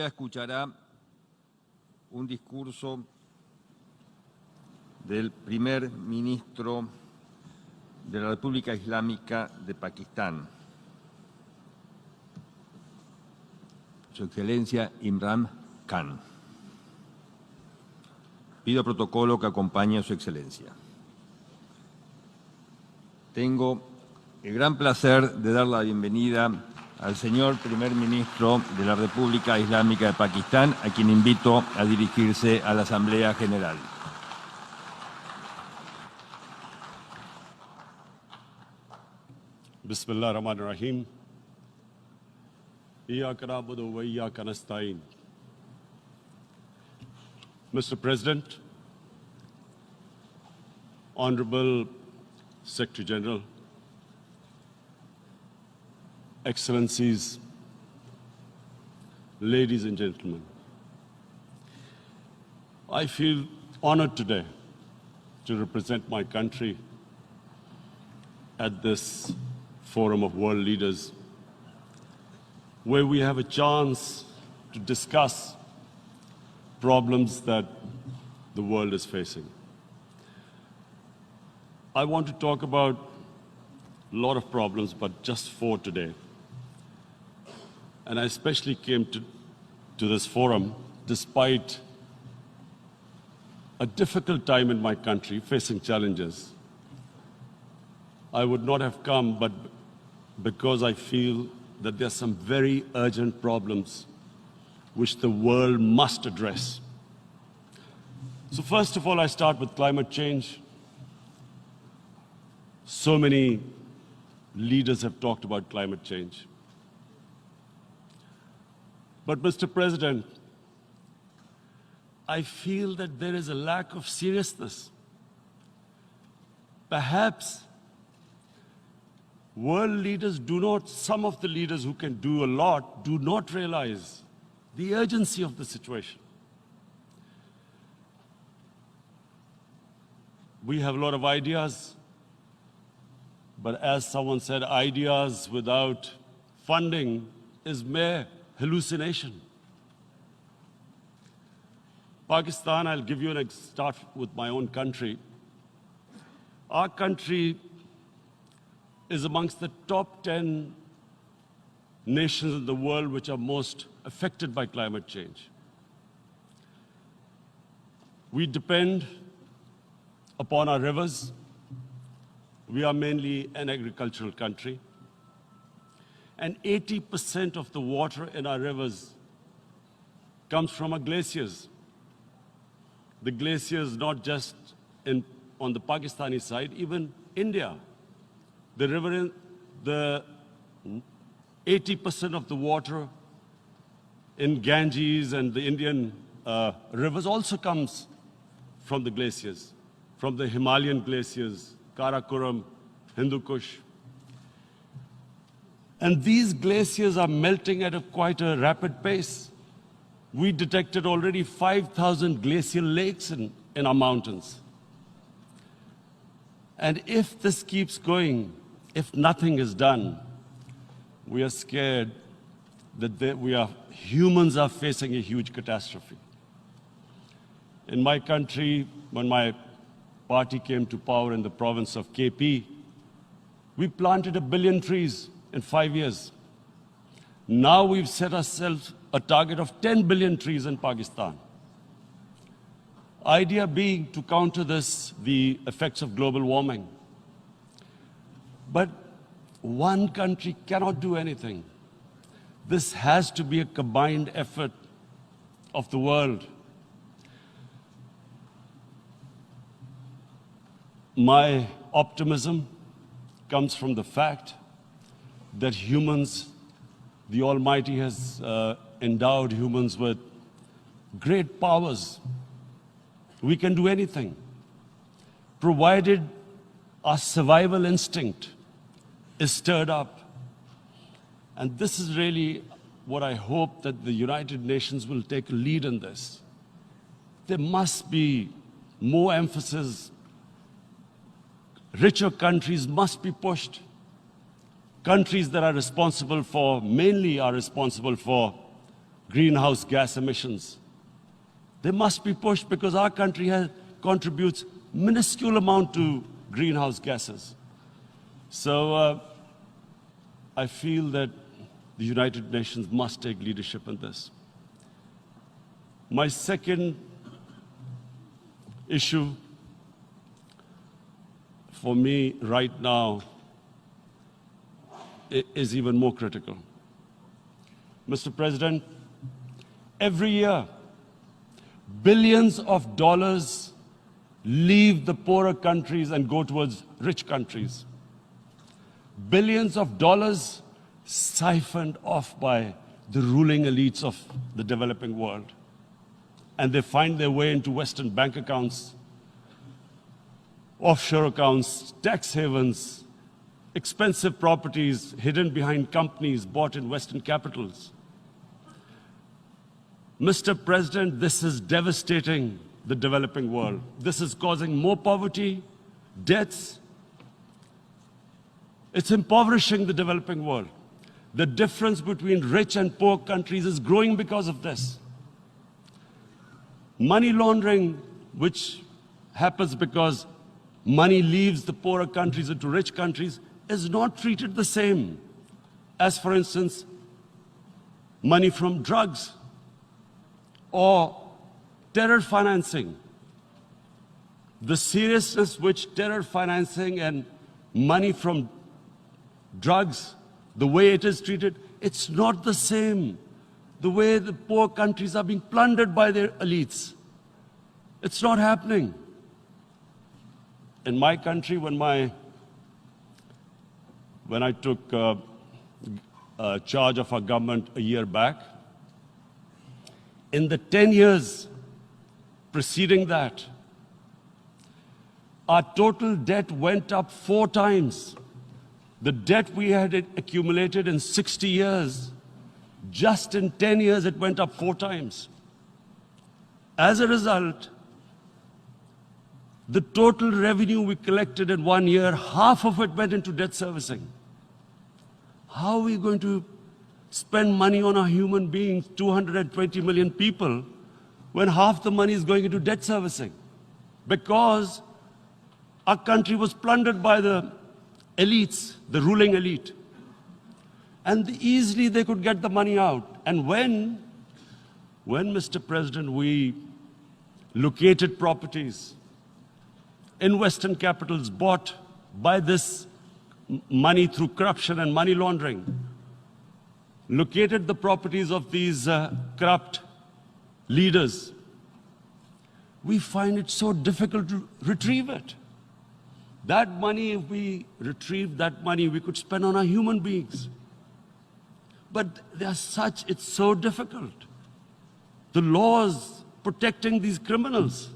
Asamblea escuchará un discurso del primer ministro de la República Islámica de Pakistán, Su Excelencia Imran Khan. Pido protocolo que acompañe a Su Excelencia. Tengo el gran placer de dar la bienvenida al señor primer ministro de la República Islámica de Pakistán, a quien invito a dirigirse a la Asamblea General. Bismillah ar-Rahman ar-Rahim. Iyyaka na'budu wa iyyaka nasta'in. Mr. President, Honorable Secretary General, Excellencies, ladies and gentlemen, I feel honored today to represent my country at this Forum of World Leaders, where we have a chance to discuss problems that the world is facing. I want to talk about a lot of problems, but just 4 today. And I especially came to this forum despite a difficult time in my country, facing challenges. I would not have come, but because I feel that there are some very urgent problems which the world must address. So first of all, I start with climate change. So many leaders have talked about climate change. But Mr. President, I feel that there is a lack of seriousness. Perhaps world leaders some of the leaders who can do a lot, do not realize the urgency of the situation. We have a lot of ideas, but as someone said, ideas without funding is mere hallucination. Pakistan, I'll give you start with my own country. Our country is amongst the top 10 nations in the world which are most affected by climate change. We depend upon our rivers. We are mainly an agricultural country. And 80% of the water in our rivers comes from our glaciers. The glaciers not just on the Pakistani side, even India. The river, the 80% of the water in Ganges and the Indian rivers also comes from the glaciers, from the Himalayan glaciers, Karakoram, Hindu Kush. And these glaciers are melting at quite a rapid pace. We detected already 5,000 glacial lakes in our mountains. And if this keeps going, if nothing is done, we are scared that humans are facing a huge catastrophe. In my country, when my party came to power in the province of KP, we planted 1 billion trees in 5 years. Now we've set ourselves a target of 10 billion trees in Pakistan. Idea being to counter the effects of global warming. But one country cannot do anything. This has to be a combined effort of the world. My optimism comes from the fact that humans, the Almighty has endowed humans with great powers. We can do anything, provided our survival instinct is stirred up. And this is really what I hope that the United Nations will take a lead in this. There must be more emphasis. Richer countries must be pushed. Countries that are responsible for, mainly are responsible for greenhouse gas emissions. They must be pushed because our country contributes minuscule amount to greenhouse gases. So I feel that the United Nations must take leadership in this. My second issue for me right now is even more critical. Mr. President, every year, billions of dollars leave the poorer countries and go towards rich countries. Billions of dollars siphoned off by the ruling elites of the developing world. And they find their way into Western bank accounts, offshore accounts, tax havens, expensive properties hidden behind companies bought in Western capitals. Mr. President, this is devastating the developing world. This is causing more poverty, deaths. It's impoverishing the developing world. The difference between rich and poor countries is growing because of this. Money laundering, which happens because money leaves the poorer countries into rich countries, is not treated the same as, for instance, money from drugs or terror financing. The seriousness which terror financing and money from drugs, the way it is treated, it's not the same. The way the poor countries are being plundered by their elites. It's not happening. In my country, when I took charge of our government a year back, in the 10 years preceding that, our total debt went up 4 times. The debt we had accumulated in 60 years, just in 10 years, it went up 4 times. As a result, the total revenue we collected in 1 year, half of it went into debt servicing. How are we going to spend money on our human beings, 220 million people, when half the money is going into debt servicing? Because our country was plundered by the elites, the ruling elite. And easily they could get the money out. And when, Mr. President, we located properties in Western capitals bought by this money through corruption and money laundering, located the properties of these corrupt leaders, we find it so difficult to retrieve it. That money, if we retrieved that money, we could spend on our human beings. But it's so difficult. The laws protecting these criminals.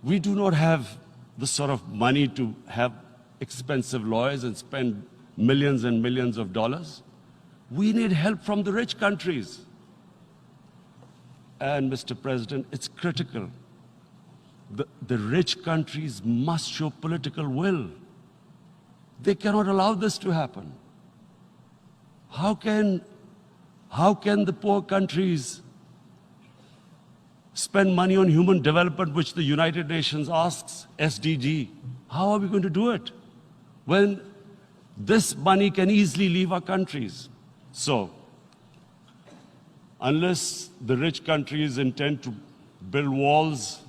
We do not have the sort of money to have expensive lawyers and spend millions and millions of dollars. We need help from the rich countries. And Mr. President, it's critical. The rich countries must show political will. They cannot allow this to happen. How can the poor countries spend money on human development, which the United Nations asks, SDG? How are we going to do it when this money can easily leave our countries? So, unless the rich countries intend to build walls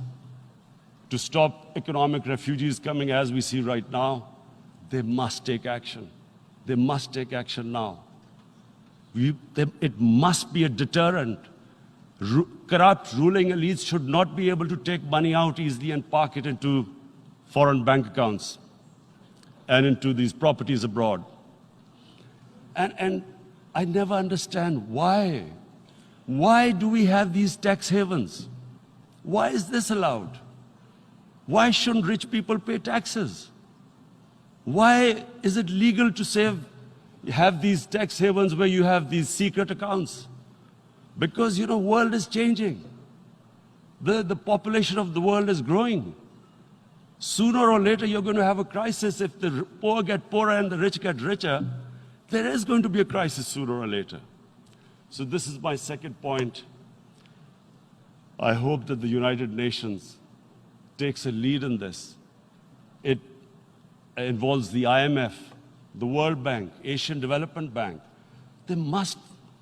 to stop economic refugees coming as we see right now, they must take action. They must take action now. It must be a deterrent. Corrupt ruling elites should not be able to take money out easily and park it into foreign bank accounts and into these properties abroad. And I never understand why. Why do we have these tax havens? Why is this allowed? Why shouldn't rich people pay taxes? Why is it legal to have these tax havens where you have these secret accounts? Because, the world is changing. The population of the world is growing. Sooner or later, you're going to have a crisis. If the poor get poorer and the rich get richer, There is going to be a crisis sooner or later. So this is my second point. I hope that the United Nations takes a lead in this. It involves the IMF, the World Bank, Asian Development Bank. They must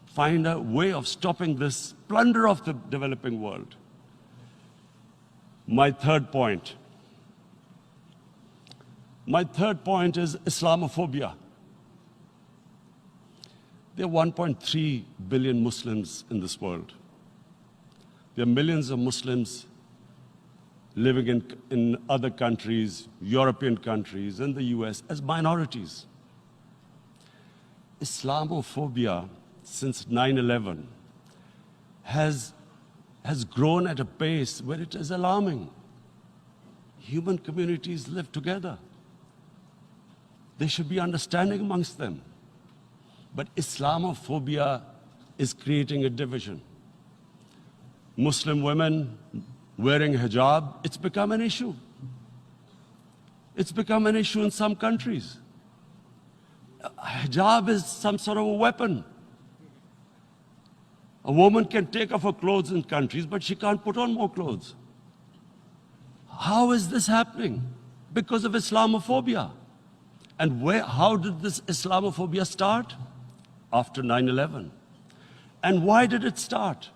find a way of stopping this plunder of the developing world. My third point is Islamophobia. There are 1.3 billion Muslims in this world. There are millions of Muslims living in other countries, European countries, in the US, as minorities. Islamophobia, since 9/11, has grown at a pace where it is alarming. Human communities live together. There should be understanding amongst them. But Islamophobia is creating a division. Muslim women wearing hijab, it's become an issue. It's become an issue in some countries. Hijab is some sort of a weapon. A woman can take off her clothes in countries, but she can't put on more clothes. How is this happening? Because of Islamophobia. And how did this Islamophobia start? After 9/11. And why did it start?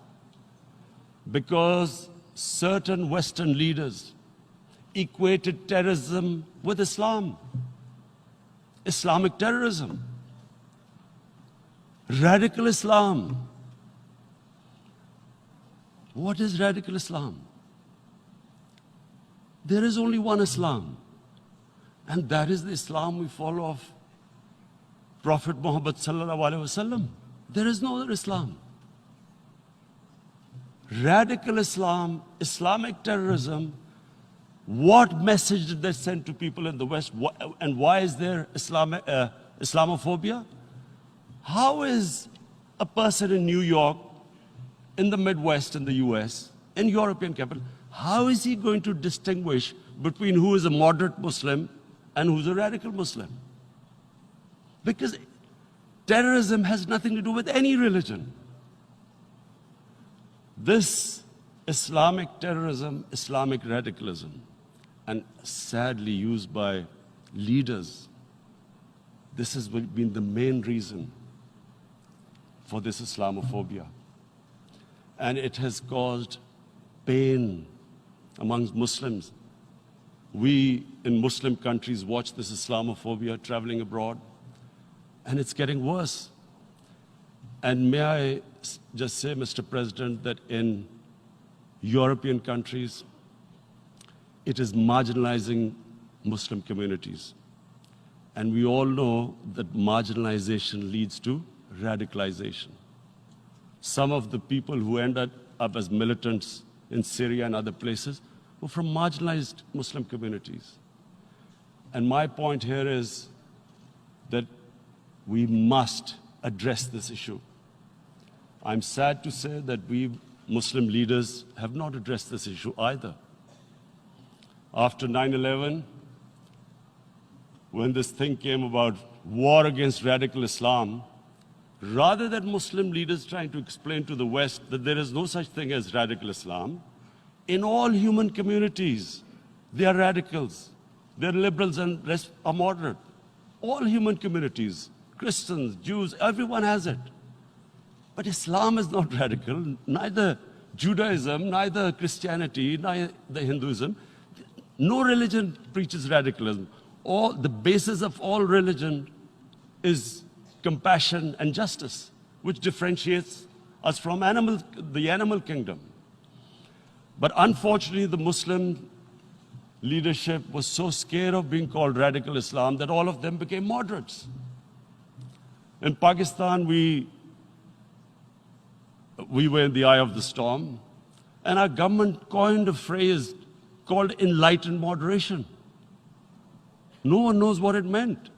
Because certain Western leaders equated terrorism with Islam. Islamic terrorism. Radical Islam. What is radical Islam? There is only one Islam. And that is the Islam we follow of Prophet Muhammad sallallahu alaihi wasallam. There is no other Islam. Radical Islam, Islamic terrorism, what message did they send to people in the West? And why is there Islamophobia? How is a person in New York, in the Midwest, in the US, in European capital, how is he going to distinguish between who is a moderate Muslim and who's a radical Muslim? Because terrorism has nothing to do with any religion. This Islamic terrorism, Islamic radicalism, and sadly used by leaders, this has been the main reason for this Islamophobia. And it has caused pain amongst Muslims. We in Muslim countries watch this Islamophobia traveling abroad, and it's getting worse. And may I just say, Mr. President, that in European countries, it is marginalizing Muslim communities. And we all know that marginalization leads to radicalization. Some of the people who ended up as militants in Syria and other places were from marginalized Muslim communities. And my point here is that we must address this issue. I'm sad to say that we Muslim leaders have not addressed this issue either. After 9/11, when this thing came about war against radical Islam, rather than Muslim leaders trying to explain to the West that there is no such thing as radical Islam, in all human communities, they are radicals. They're liberals and rest are moderate. All human communities, Christians, Jews, everyone has it. But Islam is not radical, neither Judaism, neither Christianity, neither Hinduism. No religion preaches radicalism. The basis of all religion is compassion and justice, which differentiates us from the animal kingdom. But unfortunately, the Muslim leadership was so scared of being called radical Islam that all of them became moderates. In Pakistan, we were in the eye of the storm, and our government coined a phrase called enlightened moderation. No one knows what it meant.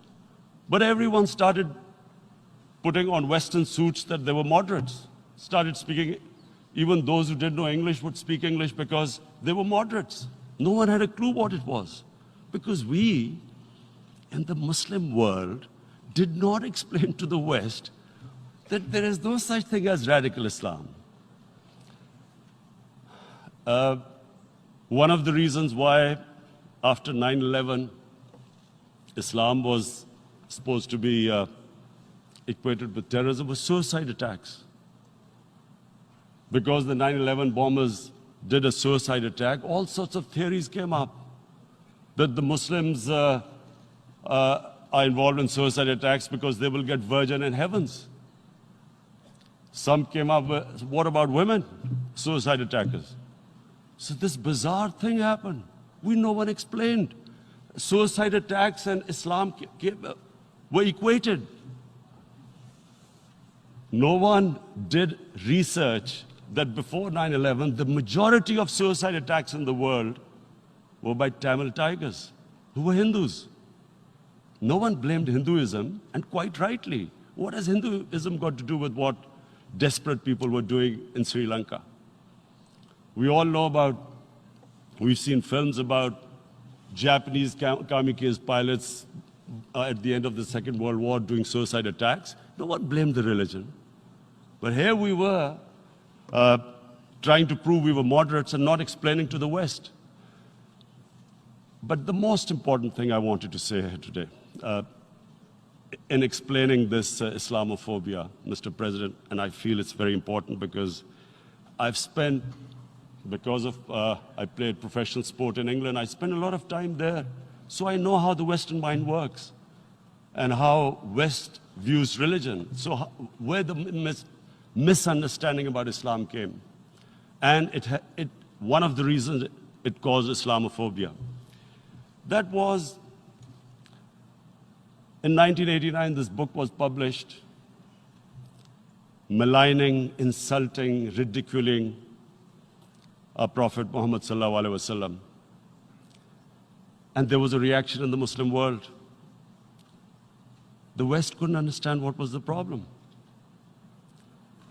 But everyone started putting on Western suits that they were moderates, started speaking. Even those who didn't know English would speak English because they were moderates. No one had a clue what it was. Because we, in the Muslim world, did not explain to the West that there is no such thing as radical Islam. One of the reasons why after 9/11, Islam was supposed to be equated with terrorism was suicide attacks. Because the 9/11 bombers did a suicide attack, all sorts of theories came up that the Muslims are involved in suicide attacks because they will get virgin in heavens. Some came up with, what about women, suicide attackers? So this bizarre thing happened. No one explained. Suicide attacks and Islam were equated. No one did research that before 9/11, the majority of suicide attacks in the world were by Tamil tigers, who were Hindus. No one blamed Hinduism, and quite rightly. What has Hinduism got to do with what desperate people were doing in Sri Lanka? We all know about, we've seen films about Japanese kamikaze pilots at the end of the Second World War doing suicide attacks. No one blamed the religion. But here we were trying to prove we were moderates and not explaining to the West. But the most important thing I wanted to say here today, in explaining this Islamophobia, Mr. President, and I feel it's very important because I've spent, because of I played professional sport in England, I spent a lot of time there. So I know how the Western mind works and how West views religion. So where the misunderstanding about Islam came. And one of the reasons it caused Islamophobia. That was, in 1989, this book was published, maligning, insulting, ridiculing our Prophet Muhammad sallallahu alaihi wasallam. And there was a reaction in the Muslim world. The West couldn't understand what was the problem.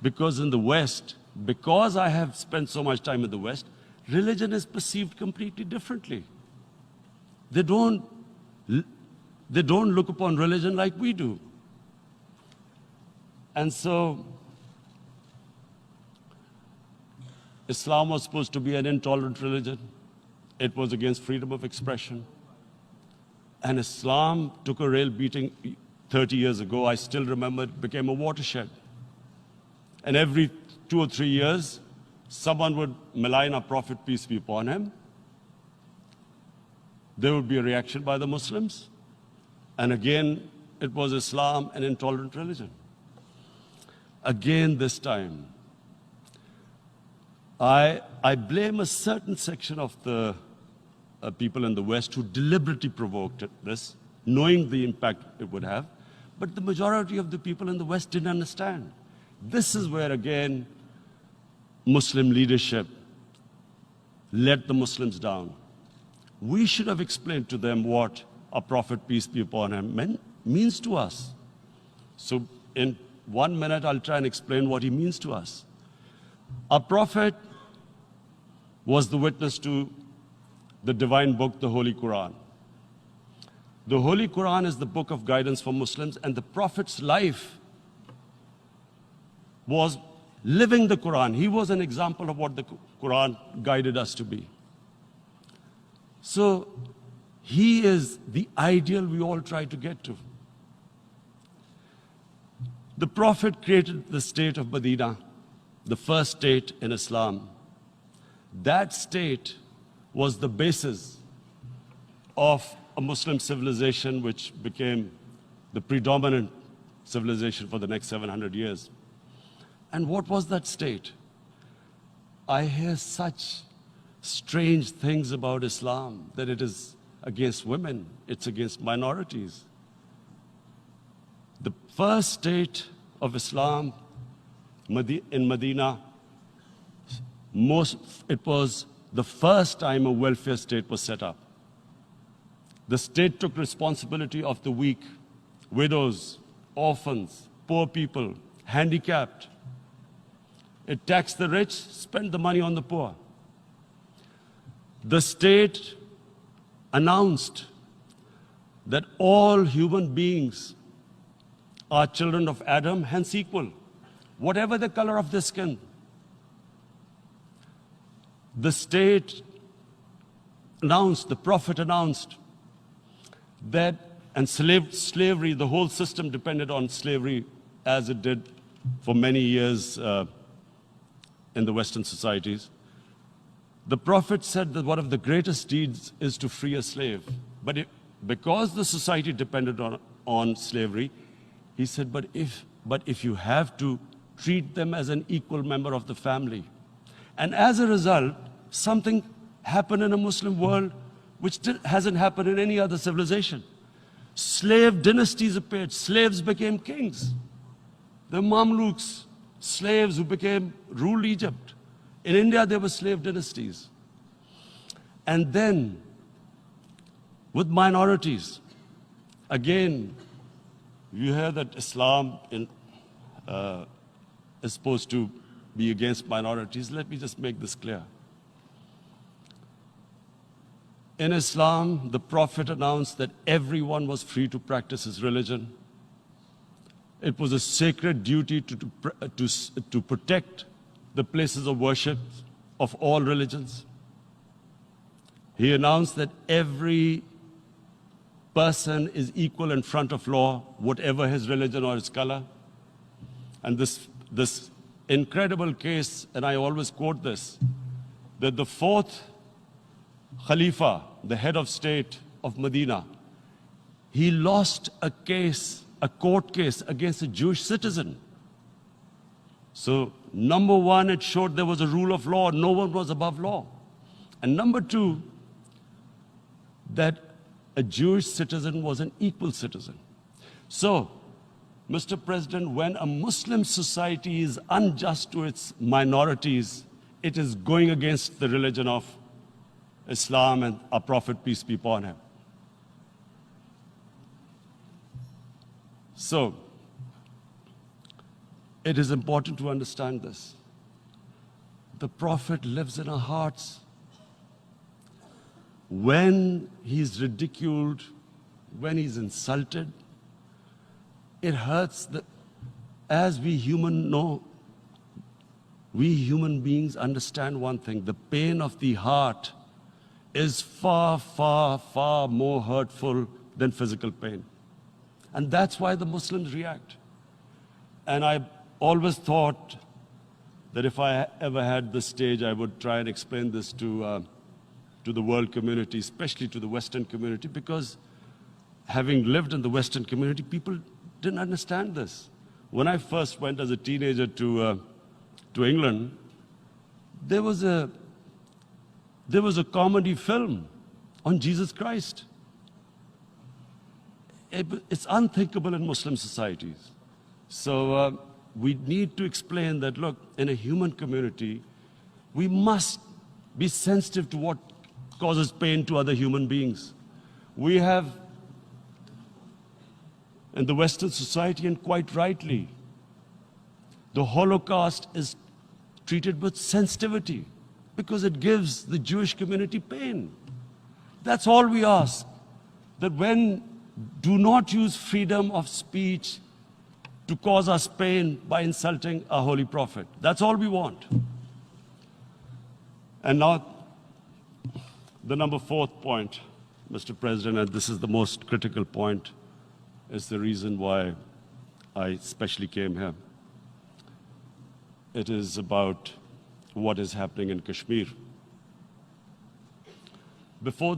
Because in the West, because I have spent so much time in the West, religion is perceived completely differently. They don't look upon religion like we do. And so, Islam was supposed to be an intolerant religion. It was against freedom of expression. And Islam took a real beating 30 years ago. I still remember it became a watershed. And every 2 or 3 years, someone would malign our Prophet, peace be upon him. There would be a reaction by the Muslims. And again, it was Islam, an intolerant religion. Again, this time, I blame a certain section of the people in the West who deliberately provoked this, knowing the impact it would have. But the majority of the people in the West didn't understand. This is where, again, Muslim leadership let the Muslims down. We should have explained to them what our Prophet, peace be upon him, means to us. So in 1 minute, I'll try and explain what he means to us. Our Prophet was the witness to the divine book, the Holy Quran. The Holy Quran is the book of guidance for Muslims, and the Prophet's life was living the Quran. He was an example of what the Quran guided us to be. So he is the ideal we all try to get to. The Prophet created the state of Medina, the first state in Islam. That state was the basis of a Muslim civilization which became the predominant civilization for the next 700 years. And what was that state? I hear such strange things about Islam, that it is against women, it's against minorities. The first state of Islam in Medina, it was the first time a welfare state was set up. The state took responsibility of the weak, widows, orphans, poor people, handicapped. It taxed the rich, spent the money on the poor. The state announced that all human beings are children of Adam, hence equal, whatever the color of their skin. The state announced, the Prophet announced that, and slavery, the whole system depended on slavery as it did for many years in the Western societies. The Prophet said that one of the greatest deeds is to free a slave. But because the society depended on slavery, he said, but if you have to treat them as an equal member of the family. And as a result, something happened in a Muslim world which hasn't happened in any other civilization. Slave dynasties appeared. Slaves became kings. The Mamluks, slaves who ruled Egypt. In India, there were slave dynasties. And then, with minorities, again, you hear that Islam is supposed to be against minorities. Let me just make this clear. In Islam, the Prophet announced that everyone was free to practice his religion. It was a sacred duty to protect the places of worship of all religions. He announced that every person is equal in front of law, whatever his religion or his color. And this incredible case, and I always quote this, that the fourth Khalifa, the head of state of Medina, he lost a court case against a Jewish citizen. So, number one, it showed there was a rule of law, no one was above law. And number two, that a Jewish citizen was an equal citizen. So, Mr. President, when a Muslim society is unjust to its minorities, it is going against the religion of Islam and our Prophet, peace be upon him. So, it is important to understand this. The Prophet lives in our hearts. When he's ridiculed, when he's insulted, it hurts. As we human beings understand one thing, the pain of the heart is far, far, far more hurtful than physical pain. And that's why the Muslims react. And I always thought that if I ever had the stage, I would try and explain this to the world community, especially to the Western community, because having lived in the Western community, people didn't understand this. When I first went as a teenager to England, there was a comedy film on Jesus Christ. It's unthinkable in Muslim societies. So we need to explain that, look, in a human community, we must be sensitive to what causes pain to other human beings. We have, in the Western society, and quite rightly, the Holocaust is treated with sensitivity because it gives the Jewish community pain. That's all we ask. That do not use freedom of speech to cause us pain by insulting our Holy Prophet. That's all we want. And now, the number fourth point, Mr. President, and this is the most critical point, is the reason why I especially came here. It is about what is happening in Kashmir. Before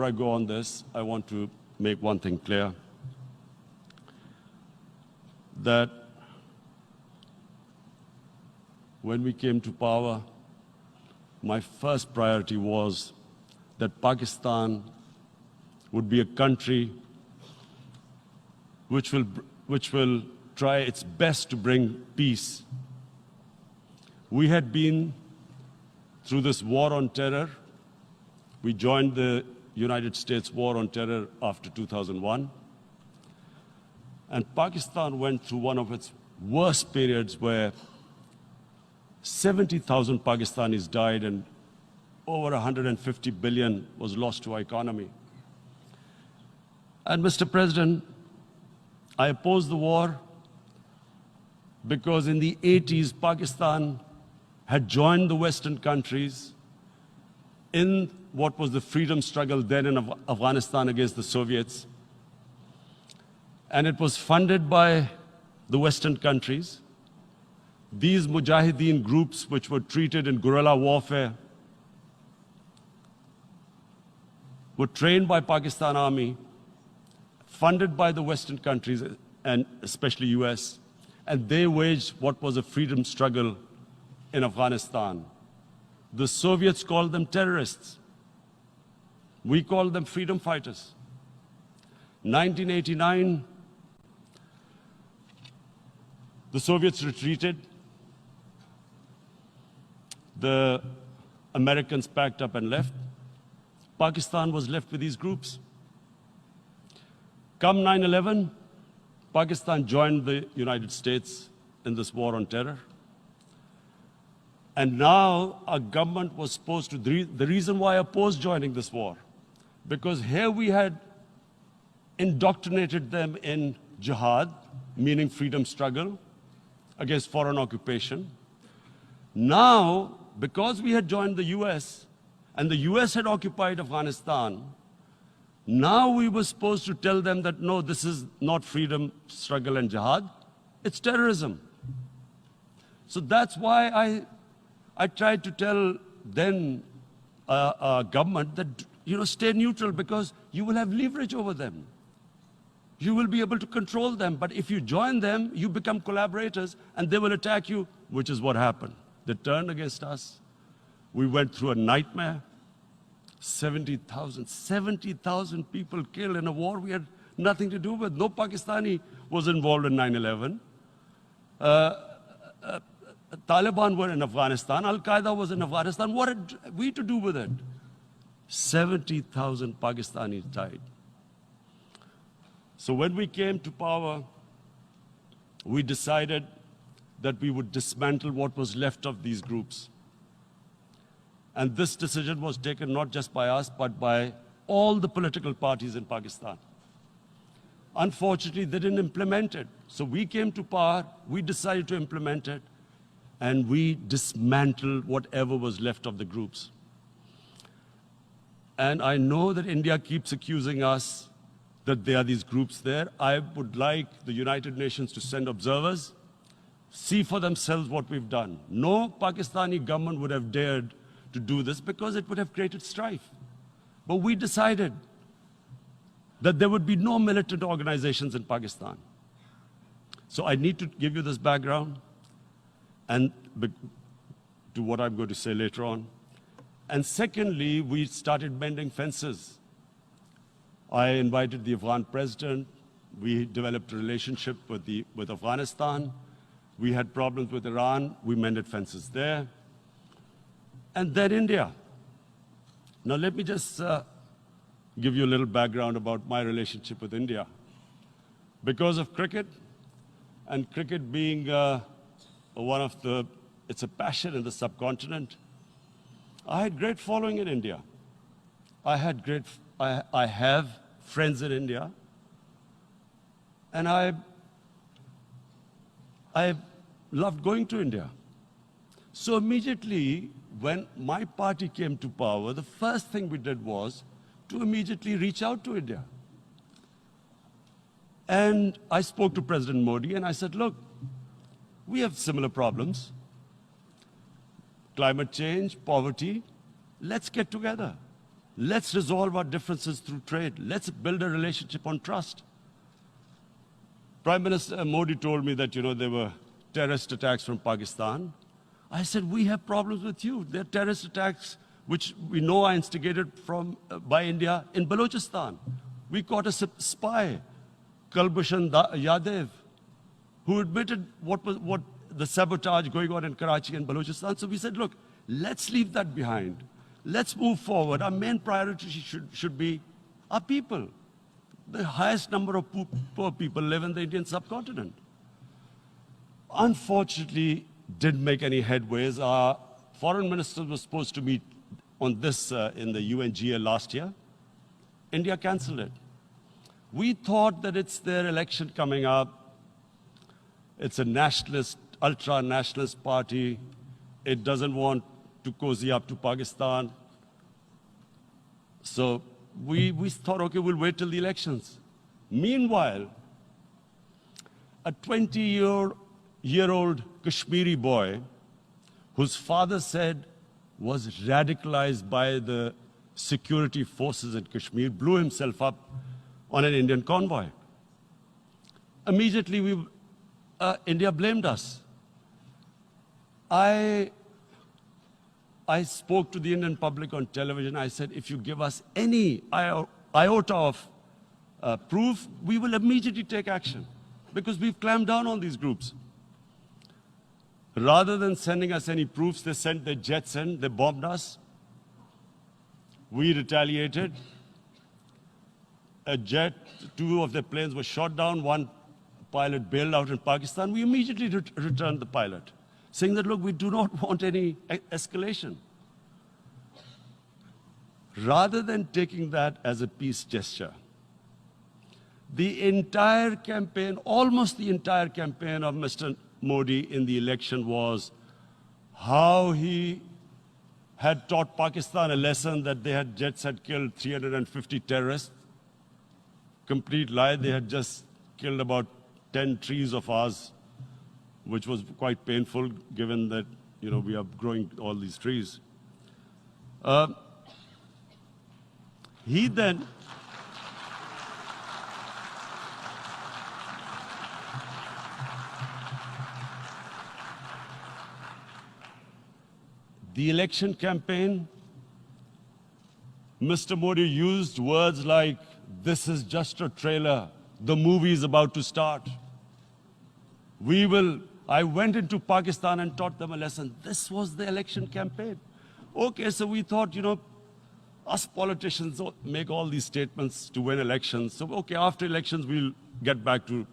I go on this, I want to make one thing clear. That when we came to power, my first priority was that Pakistan would be a country which will try its best to bring peace. We had been through this war on terror. We joined the United States war on terror after 2001. And Pakistan went through one of its worst periods where 70,000 Pakistanis died and over 150 billion was lost to our economy. And Mr. President, I opposed the war because in the 80s, Pakistan had joined the Western countries in what was the freedom struggle then in Afghanistan against the Soviets. And it was funded by the Western countries. These Mujahideen groups, which were treated in guerrilla warfare, were trained by Pakistan Army, funded by the Western countries, and especially US, and they waged what was a freedom struggle in Afghanistan. The Soviets called them terrorists. We called them freedom fighters. 1989, the Soviets retreated. The Americans packed up and left. Pakistan was left with these groups. Come 9/11, Pakistan joined the United States in this war on terror. And now our government was supposed to, the reason why I opposed joining this war, because here we had indoctrinated them in jihad, meaning freedom struggle against foreign occupation. Now, because we had joined the US, and the US had occupied Afghanistan, now we were supposed to tell them that, no, this is not freedom struggle and jihad, it's terrorism. So that's why I tried to tell then government that, stay neutral because you will have leverage over them. You will be able to control them. But if you join them, you become collaborators and they will attack you, which is what happened. They turned against us. We went through a nightmare. 70,000 people killed in a war we had nothing to do with. No Pakistani was involved in 9/11. Taliban were in Afghanistan. Al-Qaeda was in Afghanistan. What had we to do with it? 70,000 Pakistanis died. So when we came to power, we decided that we would dismantle what was left of these groups. And this decision was taken not just by us, but by all the political parties in Pakistan. Unfortunately, they didn't implement it. So we came to power, we decided to implement it, and we dismantled whatever was left of the groups. And I know that India keeps accusing us that there are these groups there. I would like the United Nations to send observers, see for themselves what we've done. No Pakistani government would have dared to do this because it would have created strife. But we decided that there would be no militant organizations in Pakistan. So I need to give you this background and to what I'm going to say later on. And secondly, we started mending fences. I invited the Afghan president. We developed a relationship with Afghanistan. We had problems with Iran. We mended fences there. And then India. Now let me just give you a little background about my relationship with India. Because of cricket, and cricket being it's a passion in the subcontinent, I had great following in India. I have friends in India, and I loved going to India. So immediately, when my party came to power, the first thing we did was to immediately reach out to India. And I spoke to President Modi and I said, look, we have similar problems. Climate change, poverty, let's get together. Let's resolve our differences through trade. Let's build a relationship on trust. Prime Minister Modi told me that, there were terrorist attacks from Pakistan. I said, we have problems with you. There are terrorist attacks, which we know are instigated by India in Balochistan. We caught a spy, Kulbhushan Yadav, who admitted what the sabotage going on in Karachi and Balochistan. So we said, look, let's leave that behind. Let's move forward. Our main priority should be our people. The highest number of poor people live in the Indian subcontinent. Unfortunately, didn't make any headways. Our foreign ministers were supposed to meet on this in the UNGA last year. India cancelled it. We thought that it's their election coming up. It's a nationalist, ultra-nationalist party. It doesn't want to cozy up to Pakistan. So we thought, okay, we'll wait till the elections. Meanwhile, a 20-year-old Kashmiri boy, whose father said was radicalized by the security forces in Kashmir, blew himself up on an Indian convoy. Immediately, India blamed us. I spoke to the Indian public on television. I said, if you give us any iota of proof, we will immediately take action, because we've clamped down on these groups. Rather than sending us any proofs, they sent their jets in, they bombed us. We retaliated. A jet, 2 of their planes were shot down, 1 pilot bailed out in Pakistan. We immediately returned the pilot, saying that, look, we do not want any escalation. Rather than taking that as a peace gesture, the entire campaign, almost the entire campaign of Mr. Modi in the election was how he had taught Pakistan a lesson that jets had killed 350 terrorists. Complete lie. They had just killed about 10 trees of ours, which was quite painful given that, we are growing all these trees. He then the election campaign, Mr. Modi used words like, this is just a trailer. The movie is about to start. I went into Pakistan and taught them a lesson. This was the election campaign. Okay, so we thought, us politicians make all these statements to win elections. So, okay, after elections, we'll get back to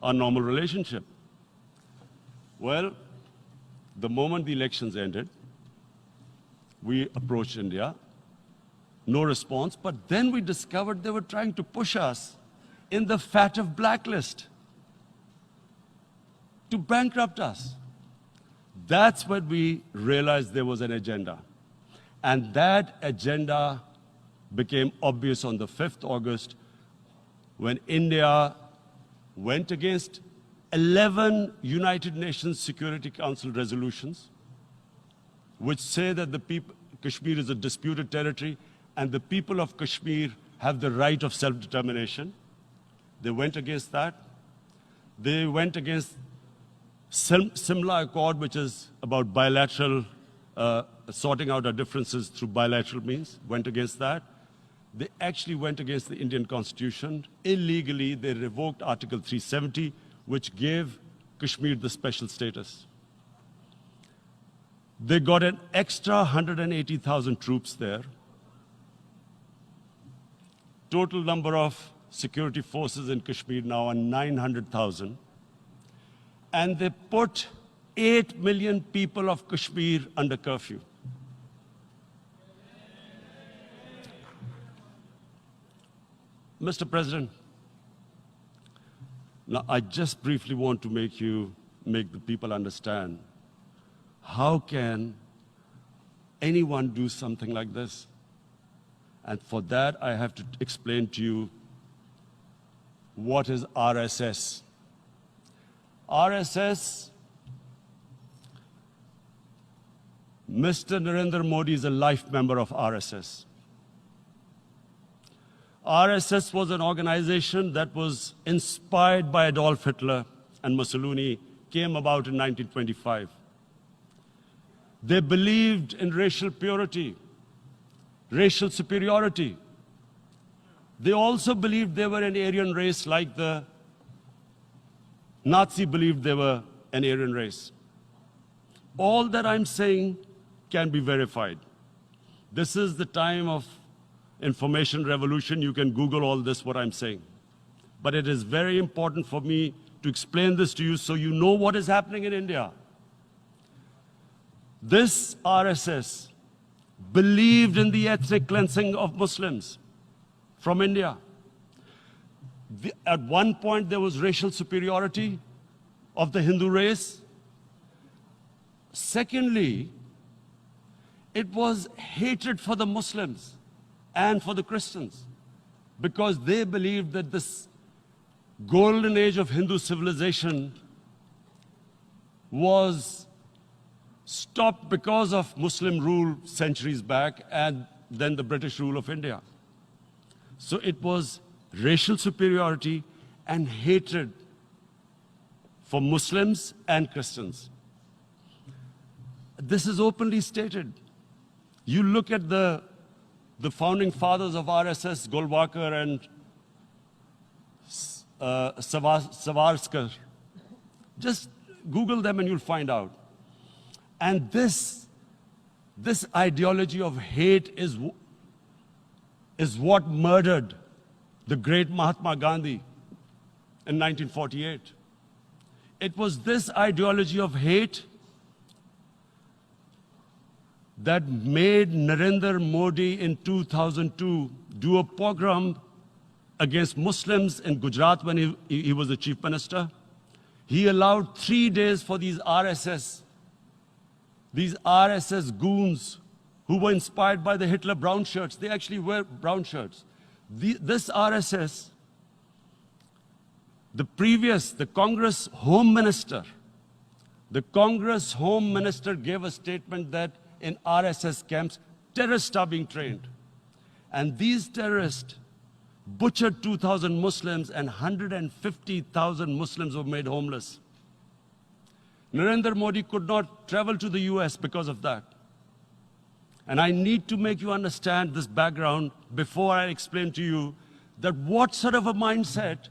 our normal relationship. Well, the moment the elections ended, we approached India. No response, but then we discovered they were trying to push us in the FATF blacklist to bankrupt us. That's when we realized there was an agenda. And that agenda became obvious on the 5th August when India went against 11 United Nations Security Council resolutions, which say that Kashmir is a disputed territory and the people of Kashmir have the right of self-determination. They went against that. They went against Simla Accord, which is about bilateral, sorting out our differences through bilateral means, went against that. They actually went against the Indian Constitution. Illegally, they revoked Article 370, which gave Kashmir the special status. They got an extra 180,000 troops there. Total number of security forces in Kashmir now are 900,000. And they put 8 million people of Kashmir under curfew. Mr. President, now I just briefly want to make the people understand, how can anyone do something like this? And for that, I have to explain to you what is RSS. RSS, Mr. Narendra Modi is a life member of RSS. RSS was an organization that was inspired by Adolf Hitler and Mussolini, came about in 1925. They believed in racial purity, racial superiority. They also believed they were an Aryan race like the Nazi believed they were an Aryan race. All that I'm saying can be verified. This is the time of information revolution. You can Google all this, what I'm saying. But it is very important for me to explain this to you so you know what is happening in India. This RSS believed in the ethnic cleansing of Muslims from India. At one point, there was racial superiority of the Hindu race. Secondly, it was hatred for the Muslims and for the Christians, because they believed that this golden age of Hindu civilization was stopped because of Muslim rule centuries back and then the British rule of India. So it was racial superiority and hatred for Muslims and Christians. This is openly stated. You look at the founding fathers of RSS, Golwalkar and Savarkar. Just Google them and you'll find out. And this ideology of hate is what murdered the great Mahatma Gandhi in 1948. It was this ideology of hate that made Narendra Modi in 2002 do a pogrom against Muslims in Gujarat when he was the chief minister. He allowed 3 days for these RSS goons who were inspired by the Hitler brown shirts. They actually wear brown shirts. This RSS, the Congress Home Minister gave a statement that in RSS camps, terrorists are being trained. And these terrorists butchered 2,000 Muslims and 150,000 Muslims were made homeless. Narendra Modi could not travel to the US because of that. And I need to make you understand this background before I explain to you that what sort of a mindset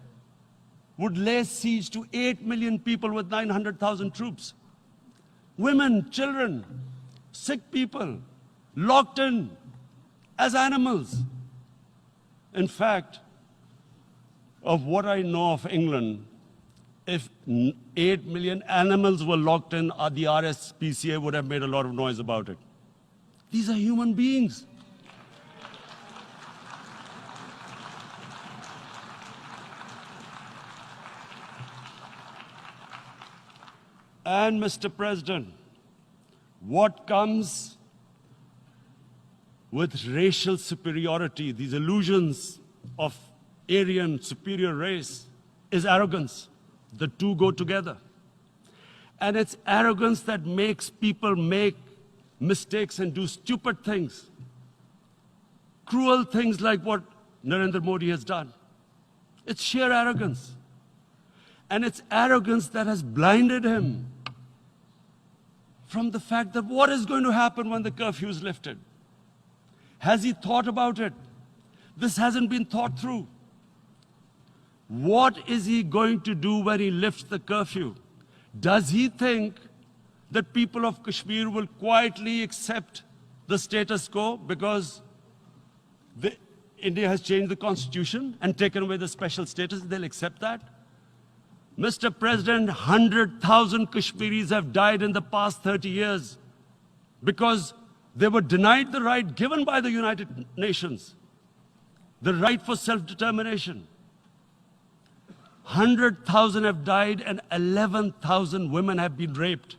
would lay siege to 8 million people with 900,000 troops. Women, children, sick people, locked in as animals. In fact, of what I know of England, if 8 million animals were locked in, the RSPCA would have made a lot of noise about it. These are human beings. And Mr. President, what comes with racial superiority, these illusions of Aryan superior race, is arrogance. The two go together. And it's arrogance that makes people make mistakes and do stupid things. Cruel things like what Narendra Modi has done. It's sheer arrogance. And it's arrogance that has blinded him from the fact that what is going to happen when the curfew is lifted. Has he thought about it? This hasn't been thought through. What is he going to do when he lifts the curfew? Does he think that people of Kashmir will quietly accept the status quo because India has changed the constitution and taken away the special status? They'll accept that? Mr. President, 100,000 Kashmiris have died in the past 30 years because they were denied the right given by the United Nations, the right for self-determination. 100,000 have died and 11,000 women have been raped.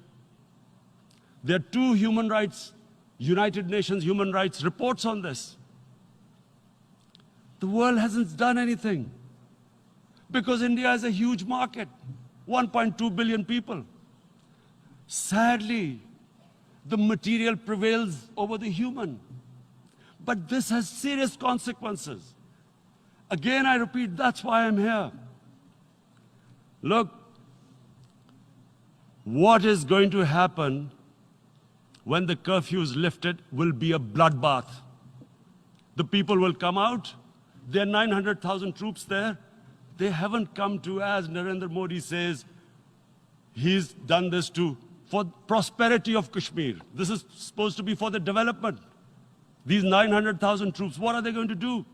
There are 2 United Nations human rights reports on this. The world hasn't done anything because India is a huge market, 1.2 billion people. Sadly, the material prevails over the human. But this has serious consequences. Again, I repeat, that's why I'm here. Look, what is going to happen when the curfew is lifted will be a bloodbath. The people will come out. There are 900,000 troops there. They haven't come to, as Narendra Modi says, he's done this for prosperity of Kashmir. This is supposed to be for the development. These 900,000 troops, what are they going to do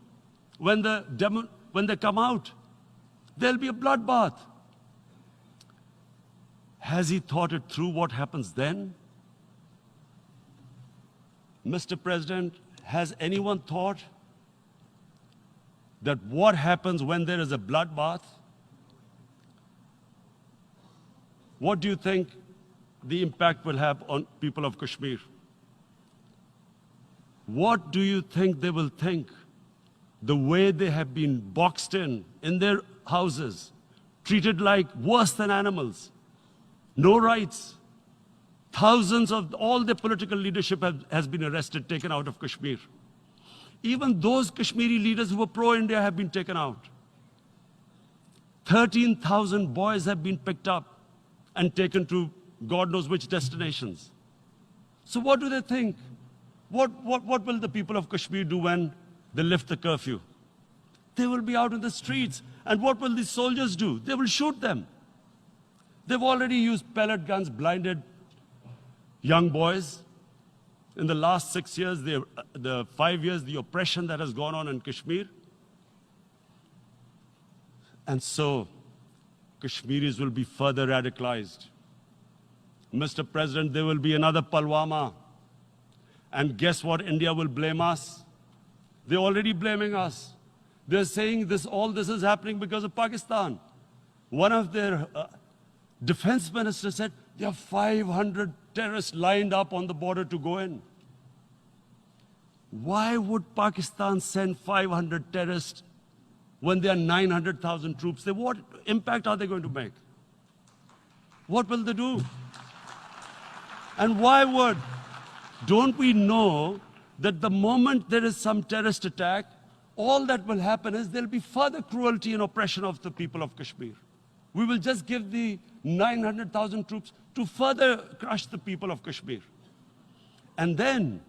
when they come out? There'll be a bloodbath. Has he thought it through what happens then? Mr. President, has anyone thought that what happens when there is a bloodbath? What do you think the impact will have on people of Kashmir? What do you think they will think? The way they have been boxed in their houses, treated like worse than animals, no rights. Thousands of all the political leadership has been arrested, taken out of Kashmir. Even those Kashmiri leaders who were pro-India have been taken out. 13,000 boys have been picked up and taken to God knows which destinations. So what do they think? What will the people of Kashmir do when they lift the curfew? They will be out in the streets. And what will these soldiers do? They will shoot them. They've already used pellet guns, blinded young boys. In the last 6 years, the 5 years, the oppression that has gone on in Kashmir. And so, Kashmiris will be further radicalized. Mr. President, there will be another Pulwama. And guess what? India will blame us. They're already blaming us. They're saying all this is happening because of Pakistan. One of their defense ministers said, there are 500 terrorists lined up on the border to go in. Why would Pakistan send 500 terrorists when there are 900,000 troops? What impact are they going to make? What will they do? And why would? Don't we know that the moment there is some terrorist attack, all that will happen is there'll be further cruelty and oppression of the people of Kashmir. We will just give the 900,000 troops to further crush the people of Kashmir. And then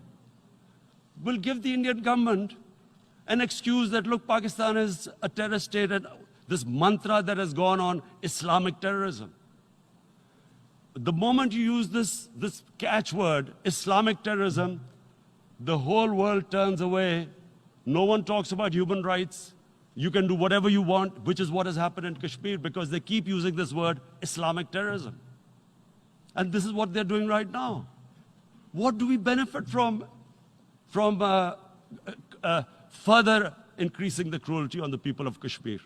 we'll give the Indian government an excuse that, look, Pakistan is a terrorist state, and this mantra that has gone on, Islamic terrorism. The moment you use this catchword, Islamic terrorism, the whole world turns away. No one talks about human rights. You can do whatever you want, which is what has happened in Kashmir, because they keep using this word, Islamic terrorism. And this is what they're doing right now. What do we benefit from further increasing the cruelty on the people of Kashmir?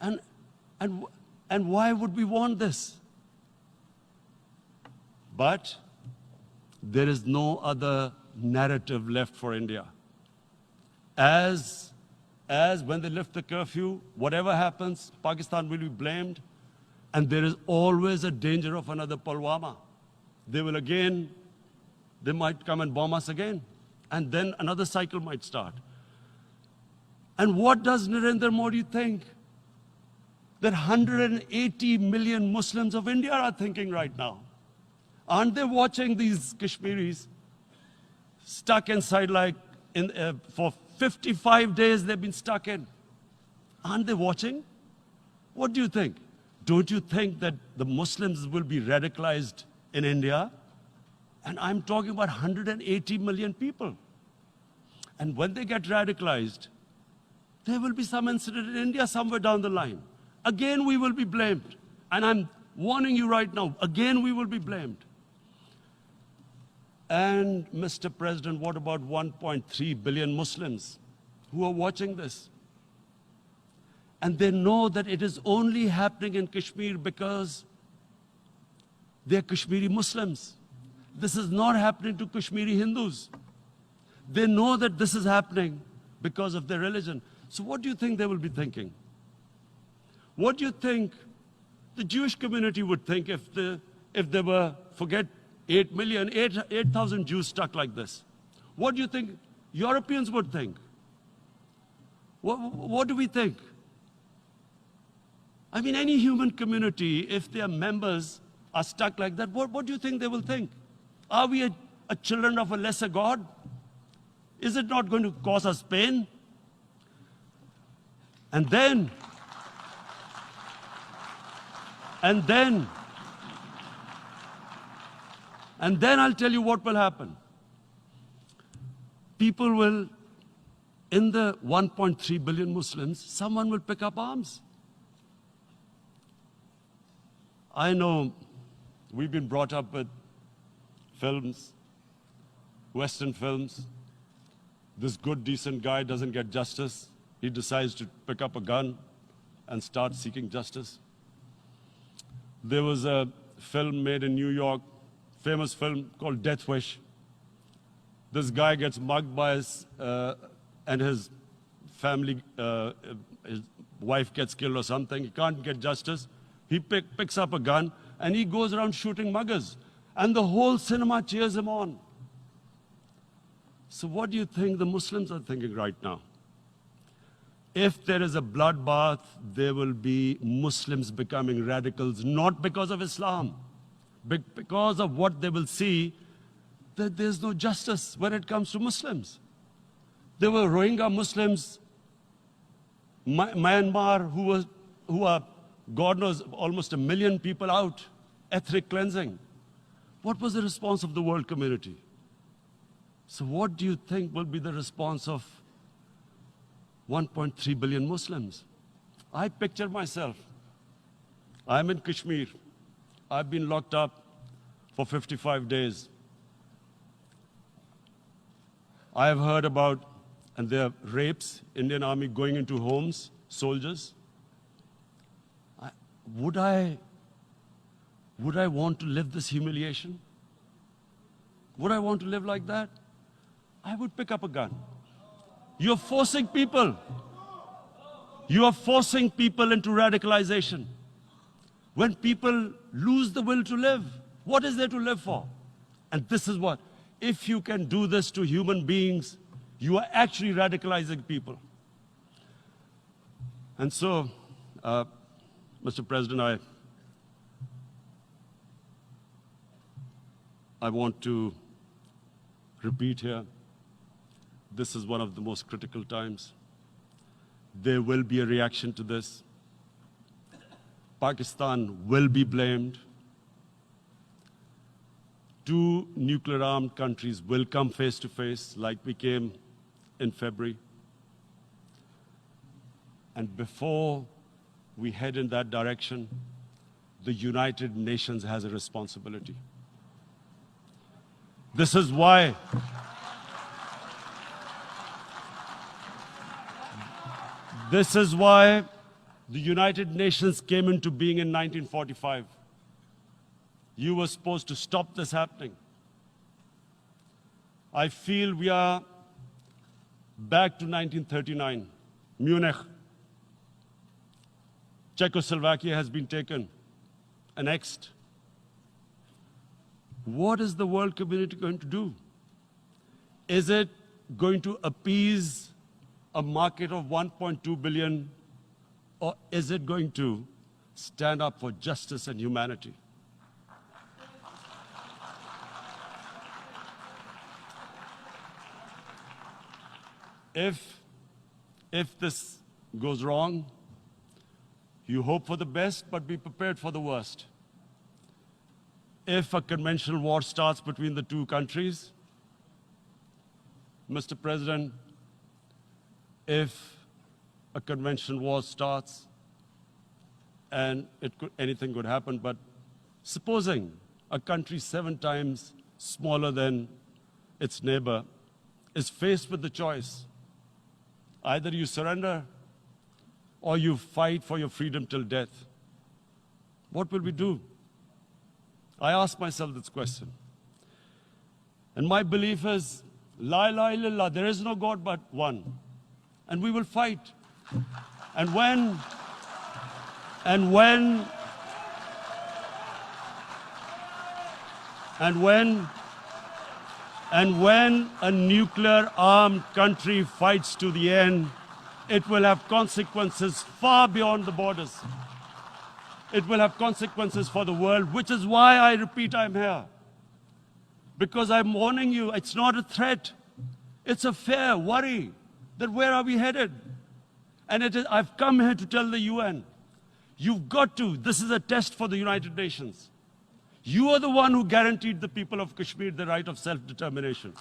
And why would we want this? But there is no other narrative left for India. As when they lift the curfew, whatever happens, Pakistan will be blamed, and there is always a danger of another Pulwama. They might come and bomb us again, and then another cycle might start. And what does Narendra Modi think? That 180 million Muslims of India are thinking right now. Aren't they watching these Kashmiris stuck inside for 55 days they've been stuck in? Aren't they watching? What do you think? Don't you think that the Muslims will be radicalized in India? And I'm talking about 180 million people. And when they get radicalized, there will be some incident in India somewhere down the line. Again, we will be blamed. And I'm warning you right now, again, we will be blamed. And Mr. President, what about 1.3 billion Muslims who are watching this? And they know that it is only happening in Kashmir because they're Kashmiri Muslims. This is not happening to Kashmiri Hindus. They know that this is happening because of their religion. So what do you think they will be thinking? What do you think the Jewish community would think if there were, forget 8,000 Jews stuck like this? What do you think Europeans would think? What do we think? I mean, any human community, if their members are stuck like that, what do you think they will think? Are we a children of a lesser God? Is it not going to cause us pain? And then I'll tell you what will happen. People will, in the 1.3 billion Muslims, someone will pick up arms. I know we've been brought up with films, Western films. This good, decent guy doesn't get justice. he decides to pick up a gun and start seeking justice. There was a film made in New York, famous film called Death Wish. This guy gets mugged by and his family, his wife gets killed or something. He can't get justice. He picks up a gun and he goes around shooting muggers. And the whole cinema cheers him on. So what do you think the Muslims are thinking right now? If there is a bloodbath, there will be Muslims becoming radicals, not because of Islam, but because of what they will see, that there's no justice when it comes to Muslims. There were Rohingya Muslims, Myanmar, who are, God knows, almost 1 million people out, ethnic cleansing. What was the response of the world community? So what do you think will be the response of 1.3 billion Muslims? I picture myself. I'm in Kashmir. I've been locked up for 55 days. I have heard about, and there are rapes, Indian Army going into homes, soldiers. Would I want to live this humiliation? Would I want to live like that? I would pick up a gun. You're forcing people. You are forcing people into radicalization. When people lose the will to live, what is there to live for? And this is what, if you can do this to human beings, you are actually radicalizing people. And so, Mr. President, I want to repeat here, this is one of the most critical times. There will be a reaction to this. Pakistan will be blamed. 2 nuclear-armed countries will come face to face like we came in February. And before we head in that direction, the United Nations has a responsibility. This is why the United Nations came into being in 1945. You were supposed to stop this happening. I feel we are back to 1939, Munich. Czechoslovakia has been taken, annexed. What is the world community going to do? Is it going to appease a market of 1.2 billion, or is it going to stand up for justice and humanity? If this goes wrong, you hope for the best, but be prepared for the worst. If a conventional war starts between the 2 countries, Mr. President, if a conventional war starts, and anything could happen, but supposing a country 7 times smaller than its neighbor is faced with the choice, either you surrender or you fight for your freedom till death, what will we do? I ask myself this question. And my belief is, La ilaha illallah, there is no God but one. And we will fight. And when a nuclear-armed country fights to the end, it will have consequences far beyond the borders. It will have consequences for the world, which is why I repeat I'm here. Because I'm warning you, it's not a threat. It's a fair worry that where are we headed? And I've come here to tell the UN, you've got to, this is a test for the United Nations. You are the one who guaranteed the people of Kashmir the right of self-determination.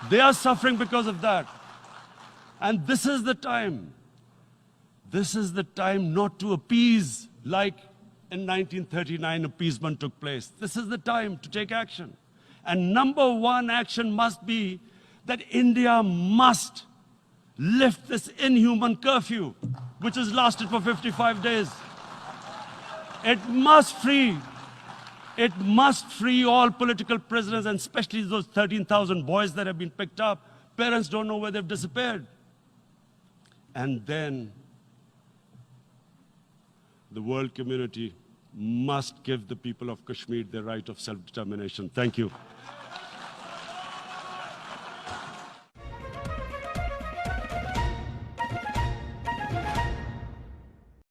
They are suffering because of that. And this is the time. This is the time not to appease like in 1939 appeasement took place. This is the time to take action. And number 1 action must be that India must lift this inhuman curfew, which has lasted for 55 days. It must free all political prisoners, and especially those 13,000 boys that have been picked up. Parents don't know where they've disappeared. And then the world community must give the people of Kashmir their right of self-determination. Thank you.